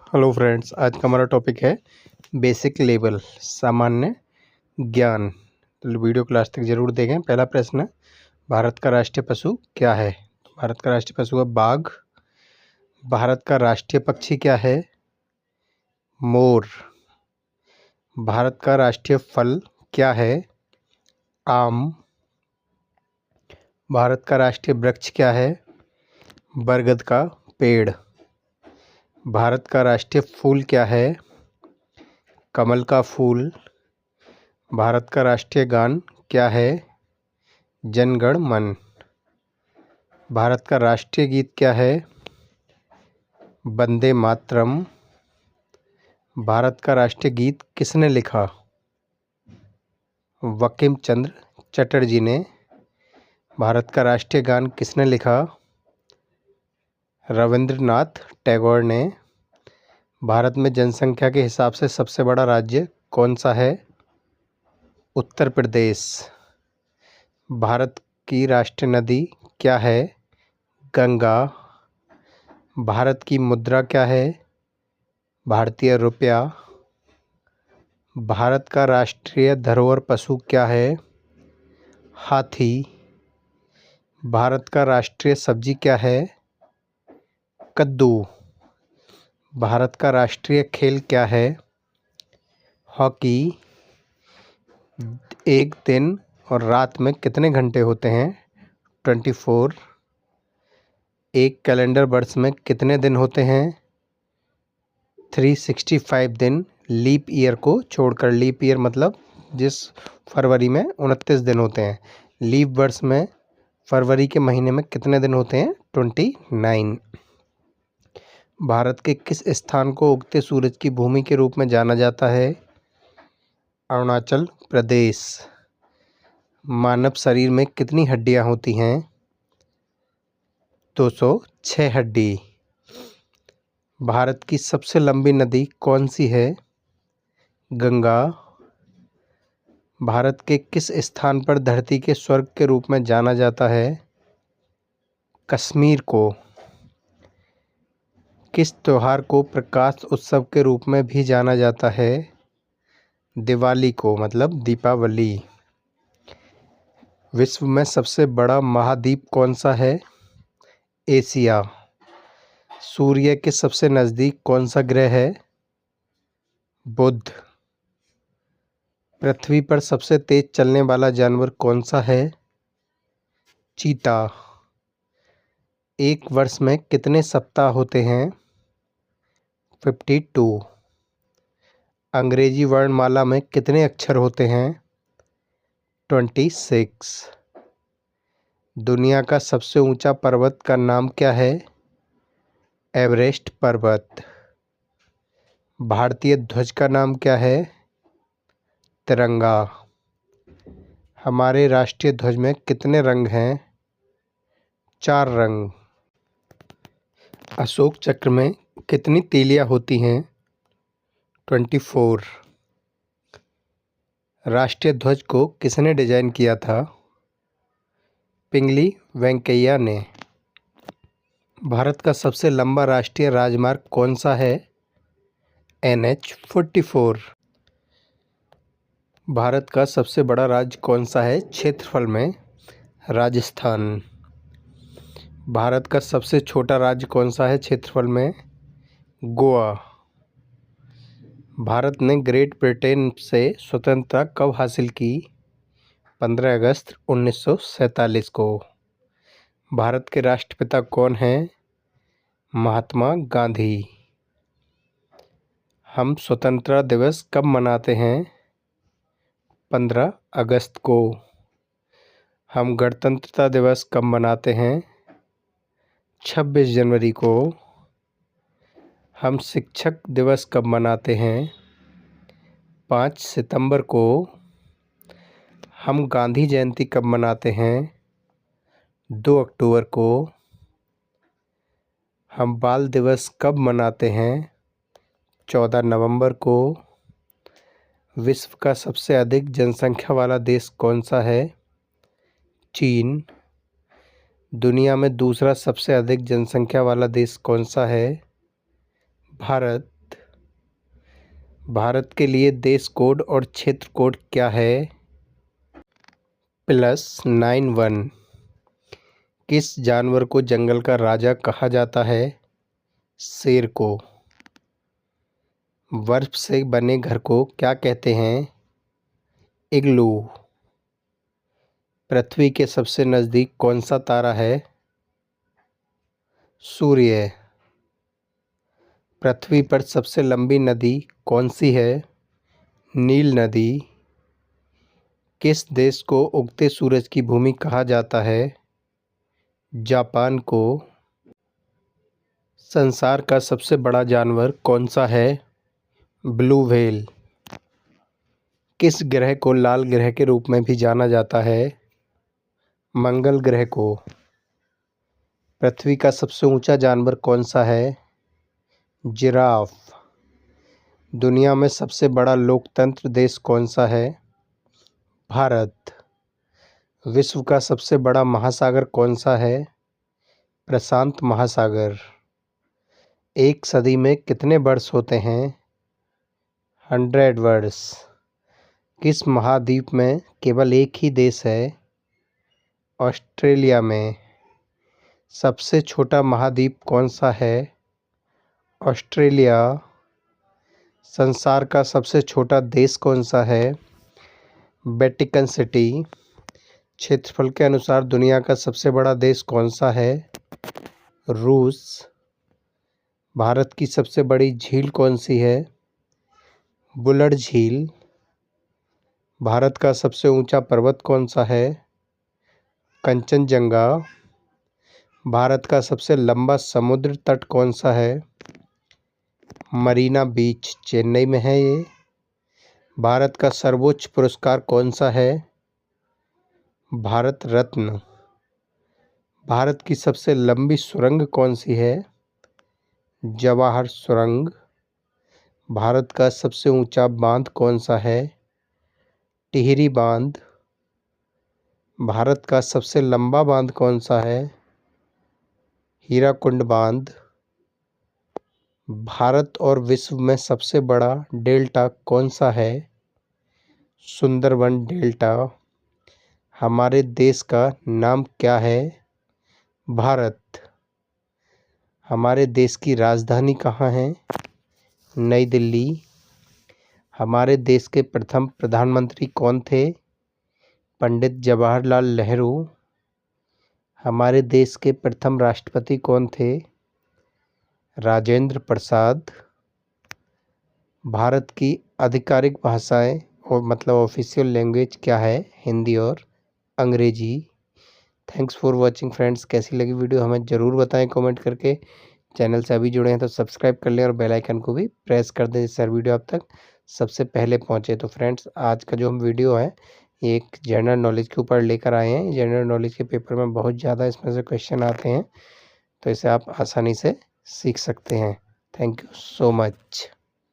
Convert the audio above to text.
Hello friends, आज का हमारा टॉपिक है बेसिक लेवल सामान्य ज्ञान। तो वीडियो को लास्ट तक जरूर देखें। पहला प्रश्न, भारत का राष्ट्रीय पशु क्या है? भारत का राष्ट्रीय पशु है बाघ। भारत का राष्ट्रीय पक्षी क्या है? मोर। भारत का राष्ट्रीय फल क्या है? आम। भारत का राष्ट्रीय वृक्ष क्या है? बरगद का पेड़। भारत का राष्ट्रीय फूल क्या है? कमल का फूल। भारत का राष्ट्रीय गान क्या है? जन गण मन। भारत का राष्ट्रीय गीत क्या है? वंदे मातरम। भारत का राष्ट्रीय गीत किसने लिखा? बंकिम चंद्र चटर्जी ने। भारत का राष्ट्रीय गान किसने लिखा? रविंद्रनाथ टैगोर ने। भारत में जनसंख्या के हिसाब से सबसे बड़ा राज्य कौन सा है? उत्तर प्रदेश। भारत की राष्ट्रीय नदी क्या है? गंगा। भारत की मुद्रा क्या है? भारतीय रुपया। भारत का राष्ट्रीय धरोहर पशु क्या है? हाथी। भारत का राष्ट्रीय सब्जी क्या है? कद्दू। भारत का राष्ट्रीय खेल क्या है? हॉकी। एक दिन और रात में कितने घंटे होते हैं? 24। एक कैलेंडर वर्ष में कितने दिन होते हैं? 365 दिन, लीप ईयर को छोड़कर। लीप ईयर मतलब जिस फरवरी में 29 दिन होते हैं। लीप वर्ष में फरवरी के महीने में कितने दिन होते हैं? 29। भारत के किस स्थान को उगते सूरज की भूमि के रूप में जाना जाता है? अरुणाचल प्रदेश। मानव शरीर में कितनी हड्डियां होती हैं? 206 हड्डी। भारत की सबसे लंबी नदी कौन सी है? गंगा। भारत के किस स्थान पर धरती के स्वर्ग के रूप में जाना जाता है? कश्मीर को। किस त्योहार को प्रकाश उत्सव के रूप में भी जाना जाता है? दिवाली को, मतलब दीपावली। विश्व में सबसे बड़ा महाद्वीप कौन सा है? एशिया। सूर्य के सबसे नज़दीक कौन सा ग्रह है? बुध। पृथ्वी पर सबसे तेज चलने वाला जानवर कौन सा है? चीता। एक वर्ष में कितने सप्ताह होते हैं? 52। अंग्रेजी वर्णमाला में कितने अक्षर होते हैं? 26। दुनिया का सबसे ऊंचा पर्वत का नाम क्या है? एवरेस्ट पर्वत। भारतीय ध्वज का नाम क्या है? तिरंगा। हमारे राष्ट्रीय ध्वज में कितने रंग हैं? 4 रंग। अशोक चक्र में कितनी तीलियां होती हैं? 24। राष्ट्रीय ध्वज को किसने डिजाइन किया था? पिंगली वेंकैया ने। भारत का सबसे लंबा राष्ट्रीय राजमार्ग कौन सा है? NH-44। भारत का सबसे बड़ा राज्य कौन सा है क्षेत्रफल में? राजस्थान। भारत का सबसे छोटा राज्य कौन सा है क्षेत्रफल में? गोवा। भारत ने ग्रेट ब्रिटेन से स्वतंत्रता कब हासिल की? 15 अगस्त 1947 को। भारत के राष्ट्रपिता कौन हैं? महात्मा गांधी। हम स्वतंत्रता दिवस कब मनाते हैं? 15 अगस्त को। हम गणतंत्रता दिवस कब मनाते हैं? 26 जनवरी को। हम शिक्षक दिवस कब मनाते हैं? 5 सितंबर को। हम गांधी जयंती कब मनाते हैं? 2 अक्टूबर को। हम बाल दिवस कब मनाते हैं? 14 नवंबर को। विश्व का सबसे अधिक जनसंख्या वाला देश कौन सा है? चीन। दुनिया में दूसरा सबसे अधिक जनसंख्या वाला देश कौन सा है? भारत। भारत के लिए देश कोड और क्षेत्र कोड क्या है? +91। किस जानवर को जंगल का राजा कहा जाता है? शेर को। बर्फ से बने घर को क्या कहते हैं? इग्लू। पृथ्वी के सबसे नज़दीक कौन सा तारा है? सूर्य। पृथ्वी पर सबसे लंबी नदी कौन सी है? नील नदी। किस देश को उगते सूरज की भूमि कहा जाता है? जापान को। संसार का सबसे बड़ा जानवर कौन सा है? Blue whale. किस ग्रह को लाल ग्रह के रूप में भी जाना जाता है? मंगल ग्रह को। पृथ्वी का सबसे ऊंचा जानवर कौन सा है? जिराफ। दुनिया में सबसे बड़ा लोकतंत्र देश कौन सा है? भारत। विश्व का सबसे बड़ा महासागर कौन सा है? प्रशांत महासागर। एक सदी में कितने वर्ष होते हैं? 100 वर्ष। किस महाद्वीप में केवल एक ही देश है? ऑस्ट्रेलिया में। सबसे छोटा महाद्वीप कौन सा है? ऑस्ट्रेलिया। संसार का सबसे छोटा देश कौन सा है? Vatican city. क्षेत्रफल के अनुसार दुनिया का सबसे बड़ा देश कौन सा है? रूस। भारत की सबसे बड़ी झील कौन सी है? बुलर झील। भारत का सबसे ऊंचा पर्वत कौन सा है? कंचनजंगा। भारत का सबसे लंबा समुद्र तट कौन सा है? मरीना बीच, चेन्नई में है ये। भारत का सर्वोच्च पुरस्कार कौन सा है? भारत रत्न। भारत की सबसे लंबी सुरंग कौन सी है? जवाहर सुरंग। भारत का सबसे ऊंचा बांध कौन सा है? टिहरी बांध। भारत का सबसे लंबा बांध कौन सा है? हीराकुंड बांध। भारत और विश्व में सबसे बड़ा डेल्टा कौन सा है? सुंदरबन डेल्टा। हमारे देश का नाम क्या है? भारत। हमारे देश की राजधानी कहाँ है? नई दिल्ली। हमारे देश के प्रथम प्रधानमंत्री कौन थे? पंडित जवाहरलाल नेहरू। हमारे देश के प्रथम राष्ट्रपति कौन थे? राजेंद्र प्रसाद। भारत की आधिकारिक भाषाएं और मतलब ऑफिशियल लैंग्वेज क्या है? हिंदी और अंग्रेजी। Thanks for watching friends. कैसी लगी वीडियो हमें ज़रूर बताएं कमेंट करके। चैनल से अभी जुड़े हैं तो सब्सक्राइब कर लें और बेल आइकन को भी प्रेस कर दें जिससे हर वीडियो आप तक सबसे पहले पहुंचे। तो फ्रेंड्स आज का जो हम वीडियो है ये एक जनरल नॉलेज के ऊपर लेकर आए हैं। जनरल नॉलेज के पेपर में बहुत ज़्यादा इसमें से क्वेश्चन आते हैं तो इसे आप आसानी से सीख सकते हैं। Thank you so much.